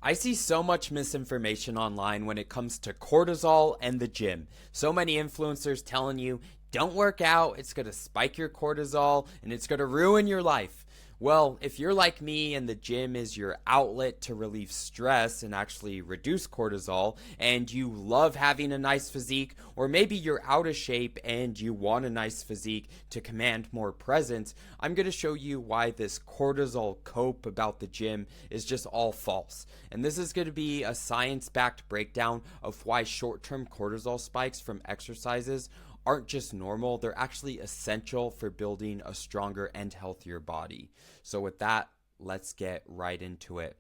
I see so much misinformation online when it comes to cortisol and the gym. So many influencers telling you, don't work out, it's going to spike your cortisol and it's going to ruin your life. Well, if you're like me and the gym is your outlet to relieve stress and actually reduce cortisol, and you love having a nice physique, or maybe you're out of shape and you want a nice physique to command more presence, I'm going to show you why this cortisol cope about the gym is just all false. And this is going to be a science backed breakdown of why short term cortisol spikes from exercises aren't just normal, they're actually essential for building a stronger and healthier body. So, with that, let's get right into it.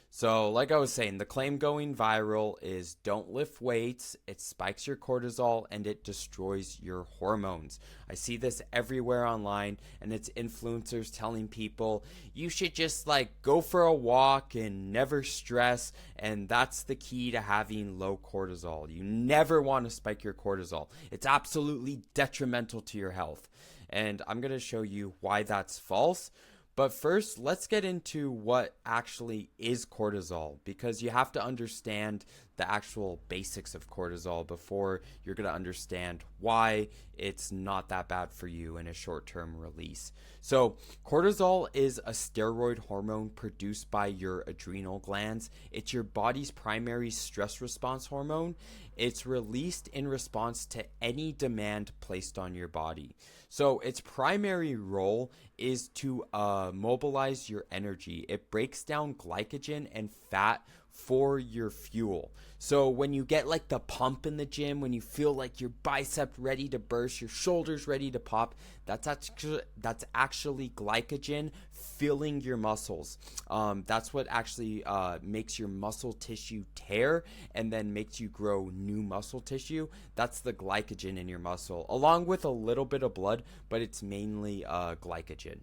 So, like I was saying, the claim going viral is don't lift weights, it spikes your cortisol, and it destroys your hormones. I see this everywhere online, and it's influencers telling people you should just like go for a walk and never stress, and that's the key to having low cortisol. You never want to spike your cortisol, it's absolutely detrimental to your health. And I'm going to show you why that's false. But first, let's get into what actually is cortisol, because you have to understand the actual basics of cortisol before you're going to understand why it's not that bad for you in a short-term release. So, cortisol is a steroid hormone produced by your adrenal glands. It's your body's primary stress response hormone. It's released in response to any demand placed on your body. So, its primary role is to mobilize your energy. It breaks down glycogen and fat for your fuel. So when you get like the pump in the gym, when you feel like your bicep ready to burst, your shoulders ready to pop, that's actually glycogen filling your muscles. That's what actually makes your muscle tissue tear and then makes you grow new muscle tissue. That's the glycogen in your muscle, along with a little bit of blood, but it's mainly glycogen.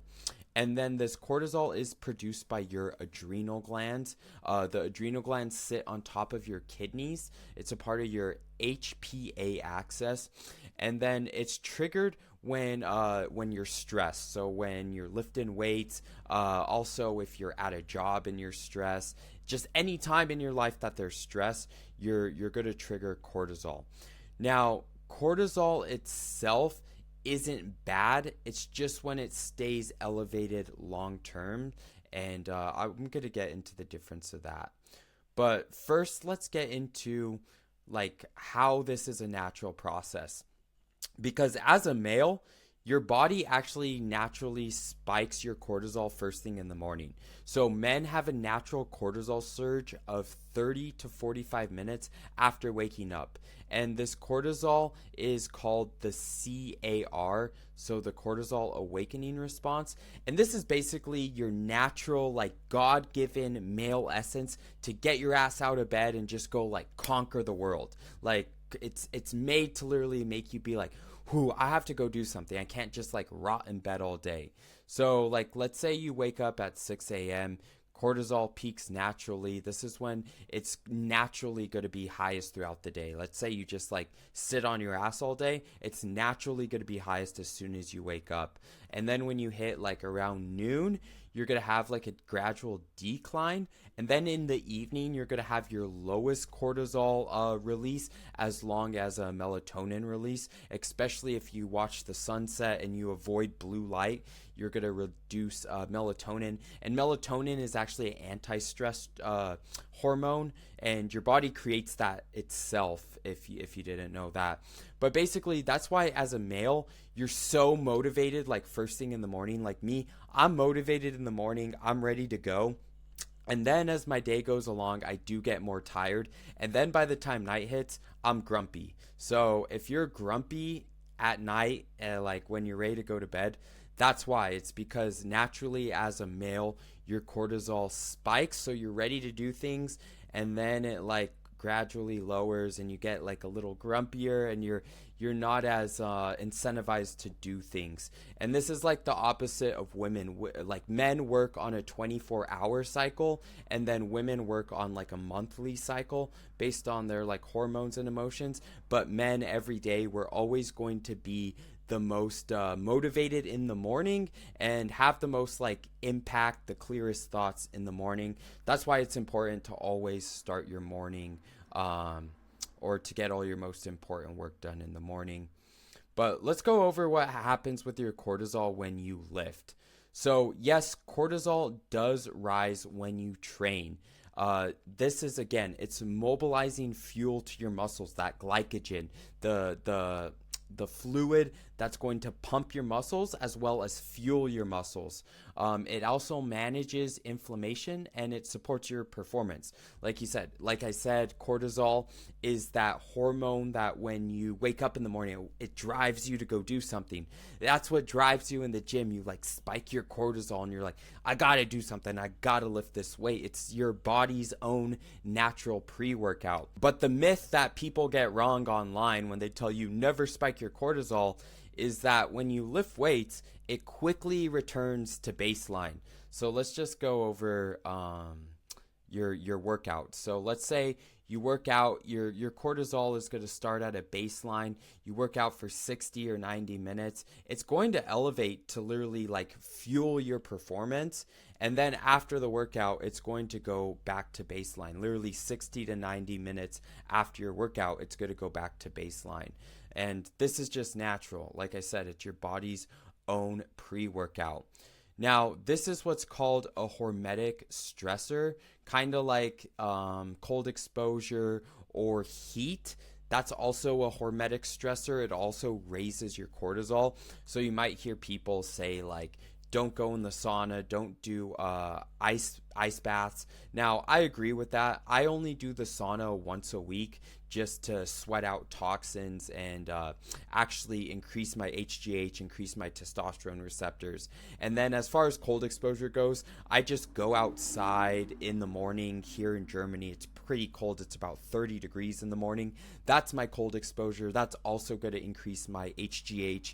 And then this cortisol is produced by your adrenal glands. The adrenal glands sit on top of your kidneys. It's a part of your HPA axis. And then it's triggered when you're stressed. So when you're lifting weights, also if you're at a job and you're stressed, just any time in your life that there's stress, you're going to trigger cortisol. Now, cortisol itself isn't bad. It's just when it stays elevated long term. And I'm going to get into the difference of that. But first, let's get into like how this is a natural process. Because as a male, your body actually naturally spikes your cortisol first thing in the morning. So men have a natural cortisol surge of 30 to 45 minutes after waking up. And this cortisol is called the CAR, so the Cortisol Awakening Response. And this is basically your natural, like God-given male essence to get your ass out of bed and just go like conquer the world. Like it's made to literally make you be like, whew, I have to go do something. I can't just like rot in bed all day. So like, let's say you wake up at 6 a.m., cortisol peaks naturally. This is when it's naturally going to be highest throughout the day. Let's say you just like sit on your ass all day. It's naturally going to be highest as soon as you wake up. And then when you hit like around noon, you're going to have like a gradual decline. And then in the evening, you're going to have your lowest cortisol release as long as a melatonin release, especially if you watch the sunset and you avoid blue light. You're going to reduce melatonin. And melatonin is actually an anti-stress hormone, and your body creates that itself if you didn't know that. But basically, that's why as a male, you're so motivated, like first thing in the morning. Like me, I'm motivated in the morning. I'm ready to go. And then as my day goes along, I do get more tired. And then by the time night hits, I'm grumpy. So if you're grumpy at night, like when you're ready to go to bed, that's why. It's because naturally as a male, your cortisol spikes. So you're ready to do things. And then it like gradually lowers and you get like a little grumpier and you're not as incentivized to do things. And this is like the opposite of women. Like men work on a 24-hour cycle and then women work on like a monthly cycle based on their like hormones and emotions. But men every day, we're always going to be the most motivated in the morning and have the most like impact, the clearest thoughts in the morning. That's why it's important to always start your morning or to get all your most important work done in the morning. But let's go over what happens with your cortisol when you lift. So yes, cortisol does rise when you train. This is, again, it's mobilizing fuel to your muscles, that glycogen, the fluid that's going to pump your muscles as well as fuel your muscles. It also manages inflammation and it supports your performance. Like I said, cortisol is that hormone that when you wake up in the morning, it drives you to go do something. That's what drives you in the gym. You like spike your cortisol and you're like, I gotta do something. I gotta lift this weight. It's your body's own natural pre-workout. But the myth that people get wrong online when they tell you never spike your cortisol is that when you lift weights, it quickly returns to baseline. So let's just go over your workout. So let's say you work out, your cortisol is going to start at a baseline. You work out for 60 or 90 minutes. It's going to elevate to literally like fuel your performance. And then after the workout, it's going to go back to baseline. Literally 60 to 90 minutes after your workout, it's going to go back to baseline. And this is just natural. Like I said, it's your body's own pre-workout. Now, this is what's called a hormetic stressor, kind of like cold exposure or heat. That's also a hormetic stressor. It also raises your cortisol. So you might hear people say like, don't go in the sauna, don't do ice baths. Now, I agree with that. I only do the sauna once a week just to sweat out toxins and actually increase my HGH, increase my testosterone receptors. And then as far as cold exposure goes, I just go outside in the morning. Here in Germany, it's pretty cold. It's about 30 degrees in the morning. That's my cold exposure. That's also going to increase my HGH.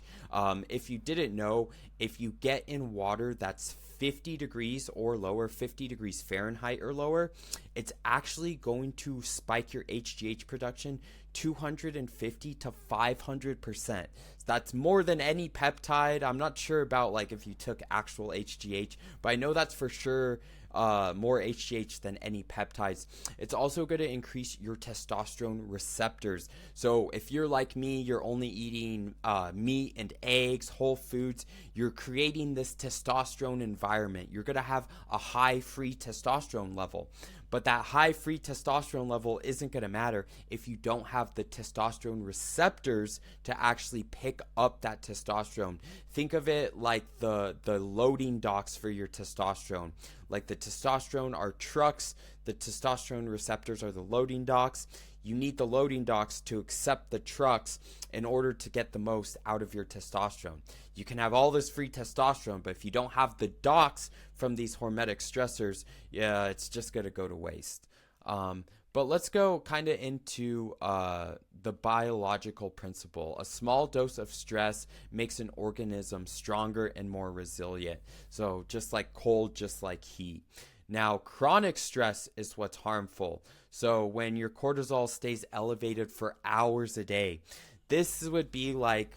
If you didn't know, if you get in water that's 50 degrees or lower, 50 degrees Fahrenheit or lower, it's actually going to spike your HGH production 250 to 500%. So that's more than any peptide. I'm not sure about like if you took actual HGH, but I know that's for sure more HGH than any peptides. It's also going to increase your testosterone receptors. So if you're like me, you're only eating meat and eggs, whole foods, you're creating this testosterone environment. You're going to have a high free testosterone level. But that high free testosterone level isn't going to matter if you don't have the testosterone receptors to actually pick up that testosterone. Think of it like the loading docks for your testosterone. Like the testosterone are trucks, the testosterone receptors are the loading docks. You need the loading docks to accept the trucks in order to get the most out of your testosterone. You can have all this free testosterone, but if you don't have the docks from these hormetic stressors, yeah, it's just going to go to waste. But let's go kind of into the biological principle. A small dose of stress makes an organism stronger and more resilient. So just like cold, just like heat. Now, chronic stress is what's harmful. So when your cortisol stays elevated for hours a day, this would be like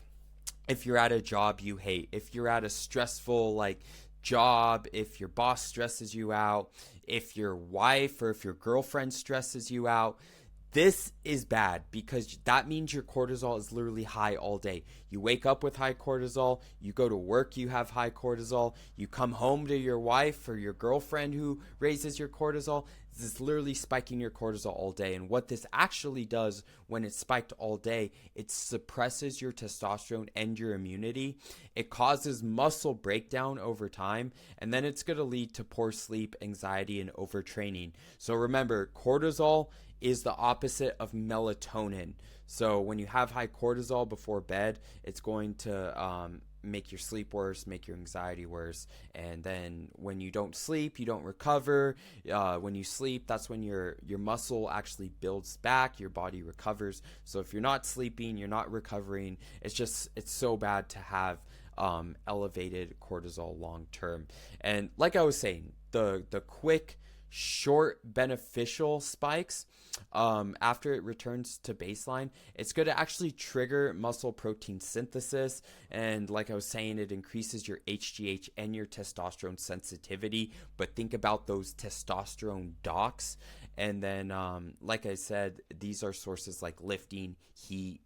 if you're at a job you hate, if you're at a stressful like job, if your boss stresses you out, if your wife or if your girlfriend stresses you out. This is bad because that means your cortisol is literally high all day. You wake up with high cortisol, you go to work, you have high cortisol, you come home to your wife or your girlfriend who raises your cortisol. This is literally spiking your cortisol all day. And what this actually does when it's spiked all day, it suppresses your testosterone and your immunity. It causes muscle breakdown over time, and then it's going to lead to poor sleep, anxiety, and overtraining. So remember, cortisol is the opposite of melatonin. So when you have high cortisol before bed, it's going to make your sleep worse, make your anxiety worse. And then when you don't sleep, you don't recover. When you sleep, that's when your muscle actually builds back, your body recovers. So if you're not sleeping, you're not recovering, it's so bad to have elevated cortisol long term. And like I was saying, the quick short beneficial spikes after it returns to baseline, it's going to actually trigger muscle protein synthesis. And like I was saying, it increases your HGH and your testosterone sensitivity. But think about those testosterone docks. And then, like I said, these are sources like lifting, heat,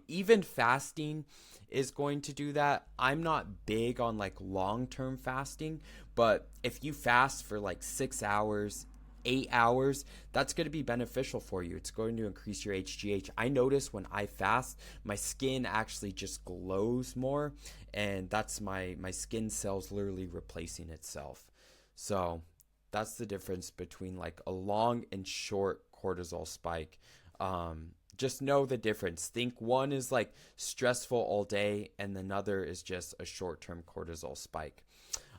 even fasting is going to do that. I'm not big on like long-term fasting, but if you fast for like 6 hours, 8 hours, that's going to be beneficial for you. It's going to increase your HGH. I notice when I fast, my skin actually just glows more, and that's my skin cells literally replacing itself. So that's the difference between like a long and short cortisol spike. Just know the difference. Think one is like stressful all day, and another is just a short-term cortisol spike.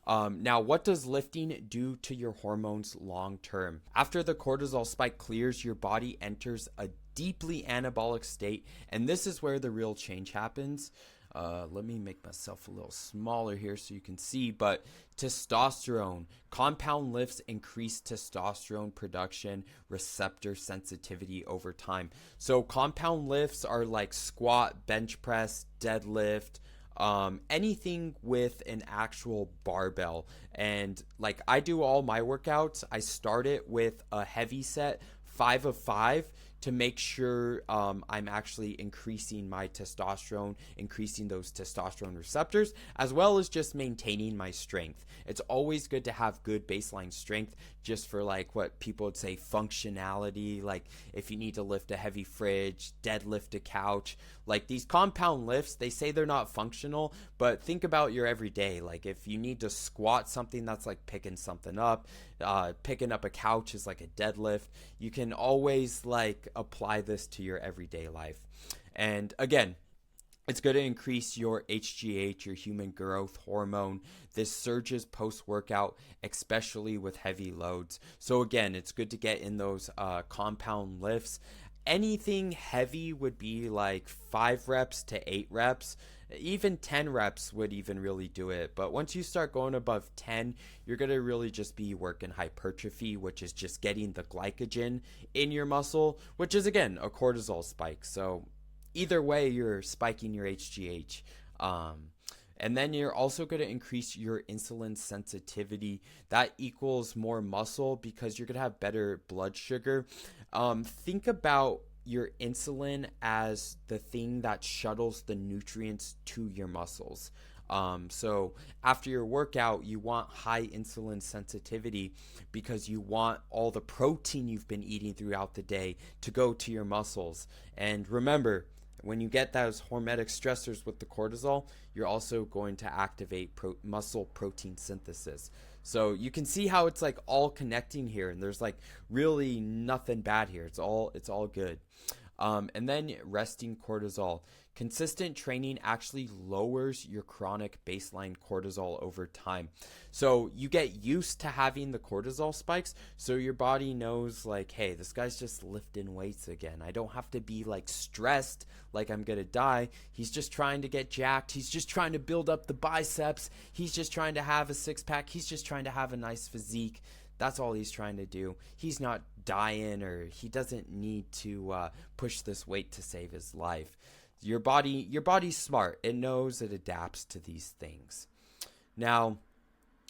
Now, what does lifting do to your hormones long term? After the cortisol spike clears, your body enters a deeply anabolic state, and this is where the real change happens. Let me make myself a little smaller here so you can see, but testosterone, compound lifts increase testosterone production, receptor sensitivity over time. So compound lifts are like squat, bench press, deadlift, anything with an actual barbell. And like I do all my workouts, I start it with a heavy set, 5 of 5, to make sure I'm actually increasing my testosterone, increasing those testosterone receptors, as well as just maintaining my strength. It's always good to have good baseline strength, just for like what people would say functionality, like if you need to lift a heavy fridge, deadlift a couch. Like these compound lifts, they say they're not functional, but think about your everyday. Like if you need to squat something, that's like picking something up. Picking up a couch is like a deadlift. You can always like apply this to your everyday life. And again, it's going to increase your HGH, your human growth hormone. This surges post-workout, especially with heavy loads. So again, it's good to get in those compound lifts. Anything heavy would be like 5 reps to 8 reps. Even 10 reps would even really do it. But once you start going above 10, you're going to really just be working hypertrophy, which is just getting the glycogen in your muscle, which is, again, a cortisol spike. So either way, you're spiking your HGH. And then you're also going to increase your insulin sensitivity. That equals more muscle because you're going to have better blood sugar. Think about your insulin as the thing that shuttles the nutrients to your muscles. So after your workout, you want high insulin sensitivity because you want all the protein you've been eating throughout the day to go to your muscles. And remember, when you get those hormetic stressors with the cortisol, you're also going to activate muscle protein synthesis. So you can see how it's like all connecting here, and there's like really nothing bad here. It's all good. And then resting cortisol. Consistent training actually lowers your chronic baseline cortisol over time. So you get used to having the cortisol spikes, so your body knows like, hey, this guy's just lifting weights again. I don't have to be like stressed like I'm gonna die. He's just trying to get jacked. He's just trying to build up the biceps. He's just trying to have a six-pack. He's just trying to have a nice physique. That's all he's trying to do. He's not dying, or he doesn't need to push this weight to save his life. Your body's smart. It knows, it adapts to these things. Now,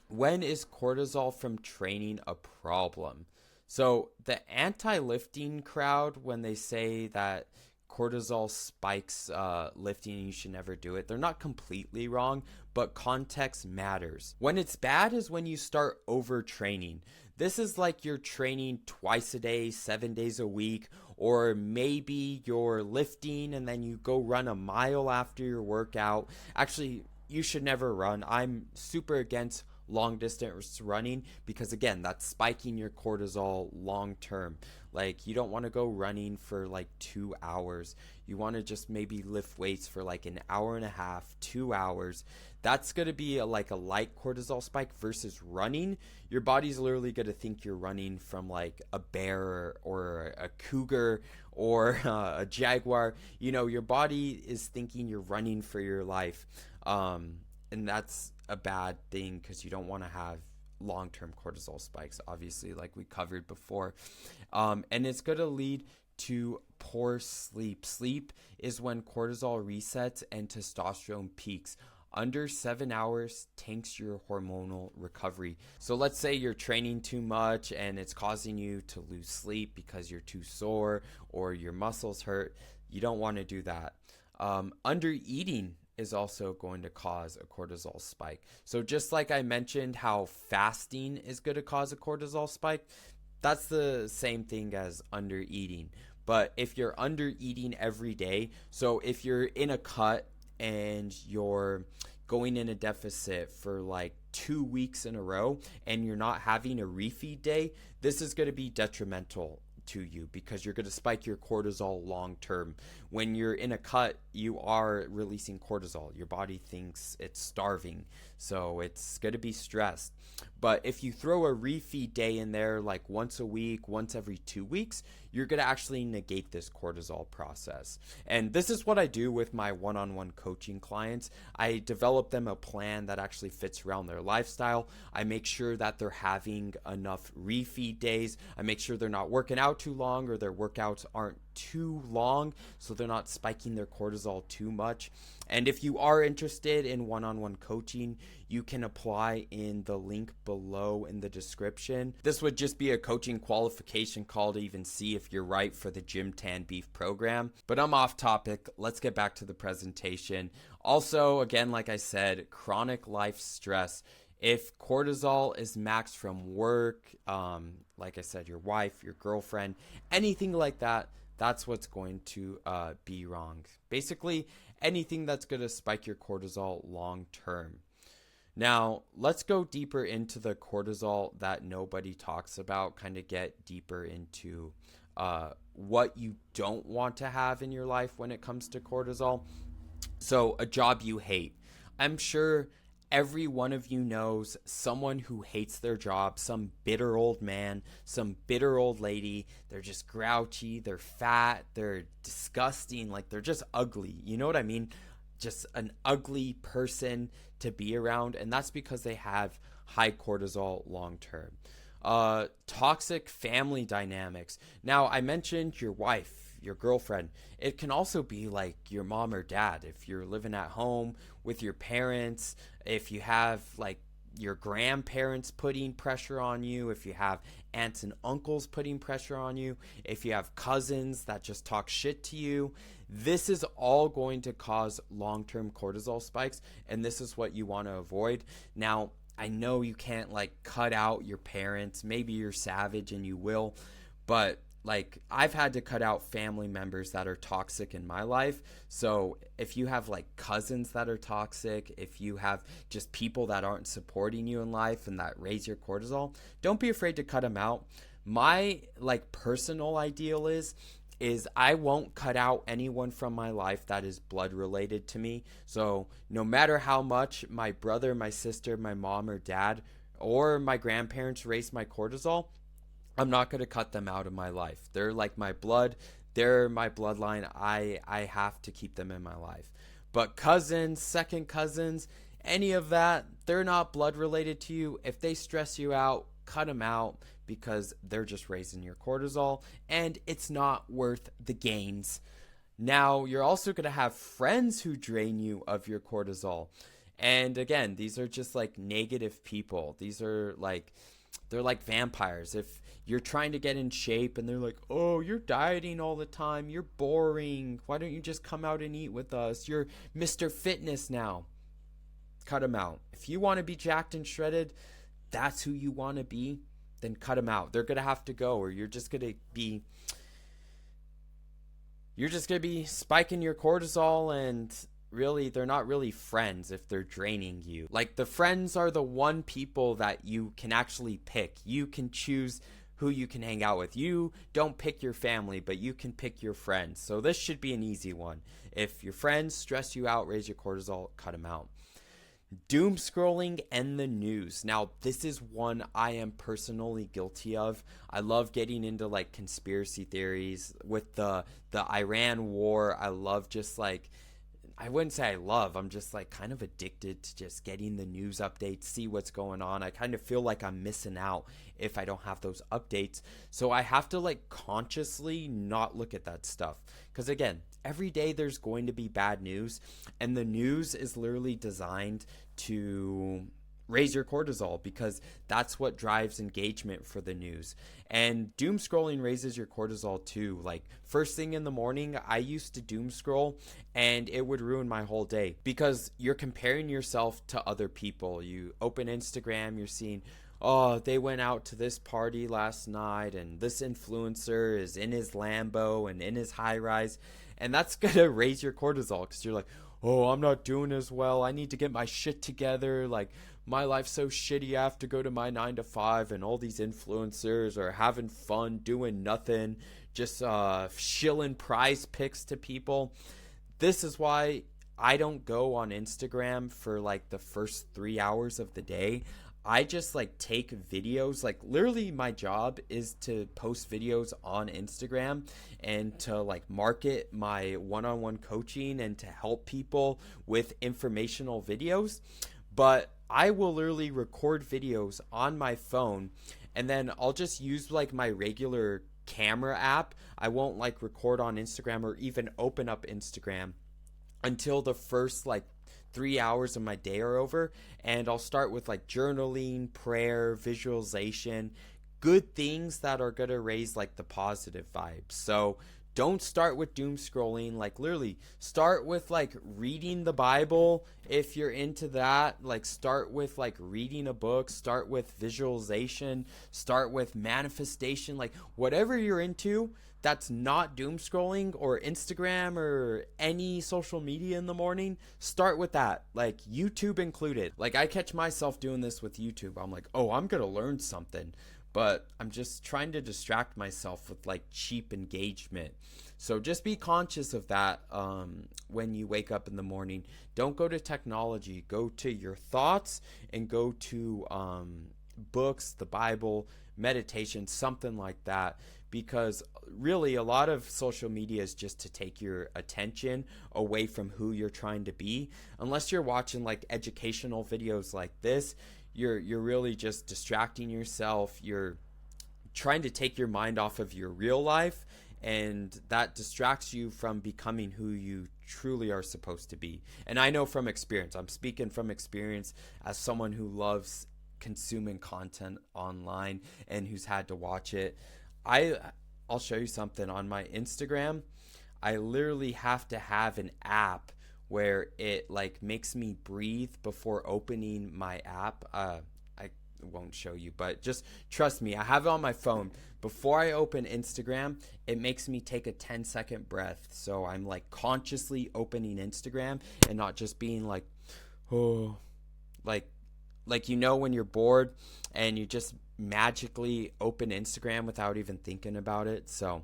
when is cortisol from training a problem? So the anti-lifting crowd, when they say that cortisol spikes lifting and you should never do it, they're not completely wrong, but context matters. When it's bad is when you start overtraining. This is like you're training twice a day, 7 days a week, or maybe you're lifting and then you go run a mile after your workout. Actually, you should never run. I'm super against long distance running because, again, that's spiking your cortisol long term. Like, you don't want to go running for like 2 hours. You want to just maybe lift weights for like an hour and a half, 2 hours. That's going to be like a light cortisol spike versus running. Your body's literally going to think you're running from like a bear or a cougar or a jaguar. You know, your body is thinking you're running for your life. And that's a bad thing because you don't want to have long-term cortisol spikes, obviously, like we covered before. And it's going to lead to poor sleep. Sleep is when cortisol resets and testosterone peaks. Under 7 hours tanks your hormonal recovery. So let's say you're training too much and it's causing you to lose sleep because you're too sore or your muscles hurt. You don't want to do that. Under eating is also going to cause a cortisol spike. So just like I mentioned how fasting is going to cause a cortisol spike, that's the same thing as under eating. But if you're under eating every day, so if you're in a cut and you're going in a deficit for like 2 weeks in a row and you're not having a refeed day, this is going to be detrimental to you because you're going to spike your cortisol long term. When you're in a cut, you are releasing cortisol. Your body thinks it's starving, so it's going to be stressed. But if you throw a refeed day in there like once a week, once every 2 weeks, you're going to actually negate this cortisol process. And this is what I do with my one-on-one coaching clients. I develop them a plan that actually fits around their lifestyle. I make sure that they're having enough refeed days. I make sure they're not working out too long or their workouts aren't too long so they're not spiking their cortisol too much. And if you are interested in one-on-one coaching, you can apply in the link below in the description. This would just be a coaching qualification call to even see if you're right for the Gym Tan Beef program. But I'm off topic. Let's get back to the presentation. Also, again, like I said, chronic life stress. If cortisol is maxed from work, like I said, your wife, your girlfriend, anything like that, that's what's going to be wrong. Basically, anything that's going to spike your cortisol long term. Now, let's go deeper into the cortisol that nobody talks about, kind of get deeper into what you don't want to have in your life when it comes to cortisol. So, a job you hate. I'm sure every one of you knows someone who hates their job, some bitter old man, some bitter old lady. They're just grouchy, they're fat, they're disgusting, like they're just ugly. You know what I mean? Just an ugly person to be around, and that's because they have high cortisol long term. Toxic family dynamics. Now, I mentioned your wife, your girlfriend. It can also be like your mom or dad. If you're living at home with your parents, if you have like your grandparents putting pressure on you, if you have aunts and uncles putting pressure on you, if you have cousins that just talk shit to you, this is all going to cause long-term cortisol spikes, and this is what you want to avoid. Now, I know you can't like cut out your parents. Maybe you're savage and you will, but like I've had to cut out family members that are toxic in my life. So if you have like cousins that are toxic, if you have just people that aren't supporting you in life and that raise your cortisol, don't be afraid to cut them out. My like personal ideal is I won't cut out anyone from my life that is blood related to me. So no matter how much my brother, my sister, my mom or dad, or my grandparents raise my cortisol, I'm not going to cut them out of my life. They're like my blood. They're my bloodline. I have to keep them in my life. But cousins, second cousins, any of that, they're not blood related to you. If they stress you out, cut them out because they're just raising your cortisol and it's not worth the gains. Now, you're also going to have friends who drain you of your cortisol. And again, these are just like negative people. These are like, they're like vampires. If you're trying to get in shape and they're like, oh, you're dieting all the time, you're boring, why don't you just come out and eat with us, you're Mr. Fitness now. Cut them out. If you want to be jacked and shredded, that's who you want to be, then cut them out. They're going to have to go, or you're just going to be spiking your cortisol, and really, they're not really friends if they're draining you. Like, the friends are the one people that you can actually pick. You can choose who you can hang out with. You don't pick your family, but you can pick your friends. So this should be an easy one. If your friends stress you out, raise your cortisol, cut them out. Doom scrolling and the news. Now, this is one I am personally guilty of. I love getting into like conspiracy theories with the Iran war. I love just like I wouldn't say I love. I'm just like kind of addicted to just getting the news updates, see what's going on. I kind of feel like I'm missing out if I don't have those updates. So I have to like consciously not look at that stuff. Because again, every day there's going to be bad news, and the news is literally designed to raise your cortisol because that's what drives engagement for the news. And doom scrolling raises your cortisol too. Like first thing in the morning, I used to doom scroll and it would ruin my whole day because you're comparing yourself to other people. You open Instagram, you're seeing, oh, they went out to this party last night and this influencer is in his Lambo and in his high rise. And that's going to raise your cortisol because you're like, oh, I'm not doing as well. I need to get my shit together. Like, my life's so shitty. I have to go to my 9 to 5, and all these influencers are having fun, doing nothing, just shilling prize picks to people. This is why I don't go on Instagram for like the first 3 hours of the day. I just like take videos. Like literally my job is to post videos on Instagram and to like market my one-on-one coaching and to help people with informational videos. But I will literally record videos on my phone and then I'll just use like my regular camera app. I won't like record on Instagram or even open up Instagram until the first like 3 hours of my day are over, and I'll start with like journaling, prayer, visualization, good things that are going to raise like the positive vibes. So don't start with doom scrolling. Like literally start with like reading the Bible if you're into that. Like start with like reading a book, start with visualization, start with manifestation, like whatever you're into that's not doom scrolling or Instagram or any social media in the morning. Start with that, like YouTube included. Like I catch myself doing this with YouTube. I'm like, oh, I'm gonna learn something, but I'm just trying to distract myself with like cheap engagement. So just be conscious of that when you wake up in the morning. Don't go to technology. Go to your thoughts and go to books, the Bible, meditation, something like that. Because really a lot of social media is just to take your attention away from who you're trying to be. Unless you're watching like educational videos like this, you're really just distracting yourself. You're trying to take your mind off of your real life, and that distracts you from becoming who you truly are supposed to be. And I know from experience, I'm speaking from experience as someone who loves consuming content online and who's had to watch it. I'll show you something on my Instagram. I literally have to have an app where it like makes me breathe before opening my app. I won't show you, but just trust me, I have it on my phone. Before I open Instagram, it makes me take a 10-second breath. So I'm like consciously opening Instagram and not just being like, oh, like you know when you're bored and you just magically open Instagram without even thinking about it. So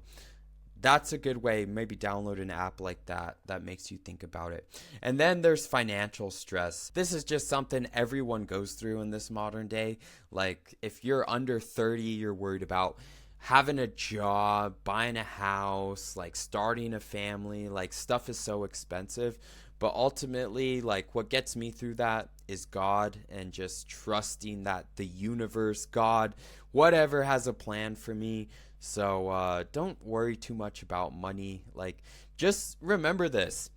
that's a good way. Maybe download an app like that makes you think about it. And then there's financial stress. This is just something everyone goes through in this modern day. Like if you're under 30, you're worried about having a job, buying a house, like starting a family. Like stuff is so expensive. But ultimately, like what gets me through that is God and just trusting that the universe, God, whatever has a plan for me. So don't worry too much about money. Like just remember this.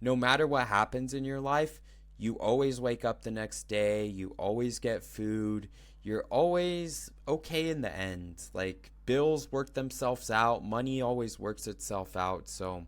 No matter what happens in your life, you always wake up the next day. You always get food. You're always okay in the end. Like bills work themselves out. Money always works itself out. So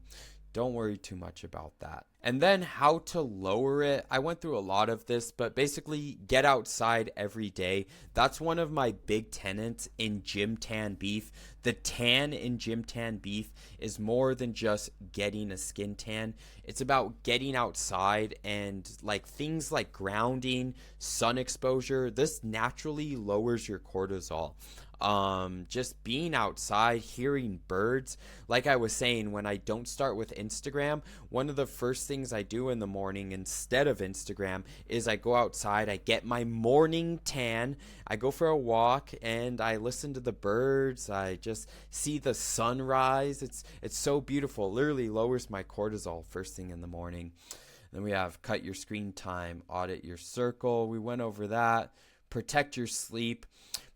don't worry too much about that. And then how to lower it. I went through a lot of this, but basically get outside every day. That's one of my big tenets in Gym Tan Beef. The tan in Gym Tan Beef is more than just getting a skin tan. It's about getting outside and like things like grounding, sun exposure. This naturally lowers your cortisol. Just being outside, hearing birds. Like I was saying, when I don't start with Instagram, one of the first things I do in the morning instead of Instagram is I go outside, I get my morning tan, I go for a walk, and I listen to the birds. I just see the sunrise. It's so beautiful. It literally lowers my cortisol first thing in the morning. Then we have cut your screen time, audit your circle. We went over that. Protect your sleep.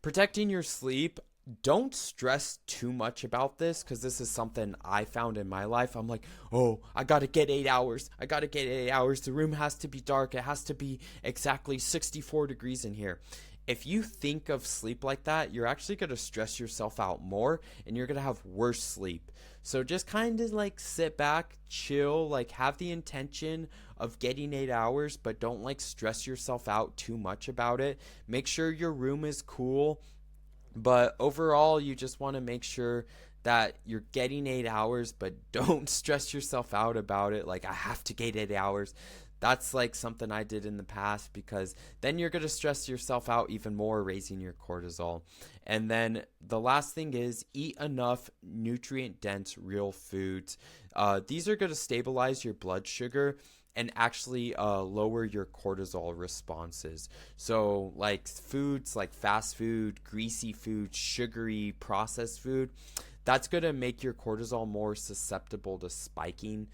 Protecting your sleep, don't stress too much about this, because this is something I found in my life. I'm like, oh, I gotta get 8 hours. I gotta get 8 hours. The room has to be dark. It has to be exactly 64 degrees in here. If you think of sleep like that, you're actually going to stress yourself out more and you're going to have worse sleep. So just kind of like sit back, chill, like have the intention of getting 8 hours, but don't like stress yourself out too much about it. Make sure your room is cool, but overall you just want to make sure that you're getting 8 hours, but don't stress yourself out about it. Like, I have to get 8 hours. That's like something I did in the past, because then you're going to stress yourself out even more, raising your cortisol. And then the last thing is eat enough nutrient dense real foods. These are going to stabilize your blood sugar and actually lower your cortisol responses. So like foods like fast food, greasy food, sugary processed food, that's going to make your cortisol more susceptible to spiking.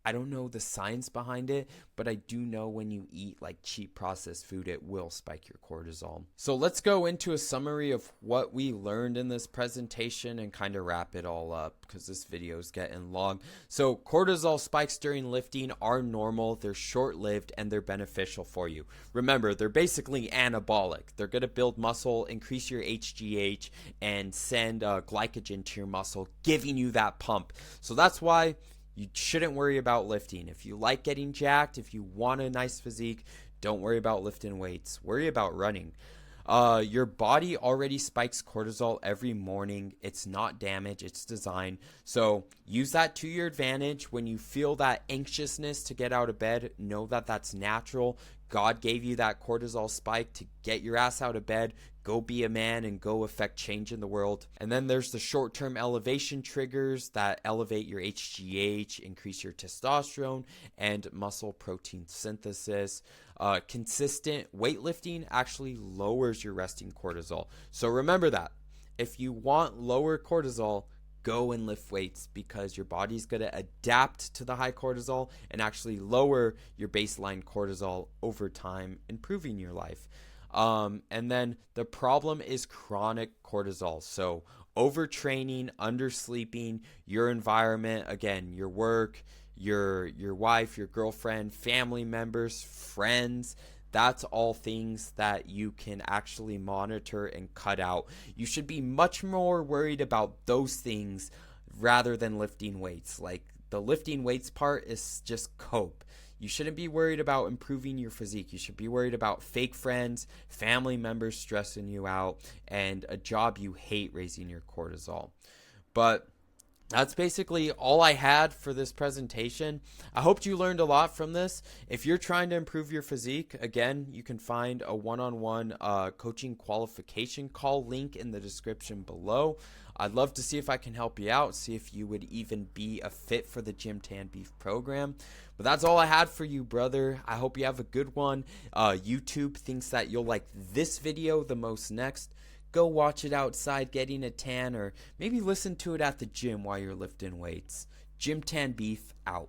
I don't know the science behind it, but I do know when you eat like cheap processed food, it will spike your cortisol. So let's go into a summary of what we learned in this presentation and kind of wrap it all up, because this video is getting long. So cortisol spikes during lifting are normal, they're short-lived, and they're beneficial for you. Remember, they're basically anabolic. They're going to build muscle, increase your HGH, and send glycogen to your muscle, giving you that pump. So that's why you shouldn't worry about lifting. If you like getting jacked, if you want a nice physique, don't worry about lifting weights. Worry about running. Your body already spikes cortisol every morning. It's not damage, it's design. So use that to your advantage. When you feel that anxiousness to get out of bed, know that that's natural. God gave you that cortisol spike to get your ass out of bed, go be a man, and go affect change in the world. And then there's the short-term elevation triggers that elevate your HGH, increase your testosterone, and muscle protein synthesis. Consistent weightlifting actually lowers your resting cortisol. So remember that. If you want lower cortisol, go and lift weights, because your body's going to adapt to the high cortisol and actually lower your baseline cortisol over time, improving your life. And then the problem is chronic cortisol. So overtraining, undersleeping, your environment, again, your work, your wife, your girlfriend, family members, friends, that's all things that you can actually monitor and cut out. You should be much more worried about those things rather than lifting weights. Like, the lifting weights part is just cope. You shouldn't be worried about improving your physique. You should be worried about fake friends, family members stressing you out, and a job you hate raising your cortisol. But that's basically all I had for this presentation. I hope you learned a lot from this. If you're trying to improve your physique, again, you can find a one-on-one coaching qualification call link in the description below. I'd love to see if I can help you out, see if you would even be a fit for the Gym Tan Beef program. But that's all I had for you, brother. I hope you have a good one. YouTube thinks that you'll like this video the most next. Go watch it outside getting a tan, or maybe listen to it at the gym while you're lifting weights. Gym Tan Beef out.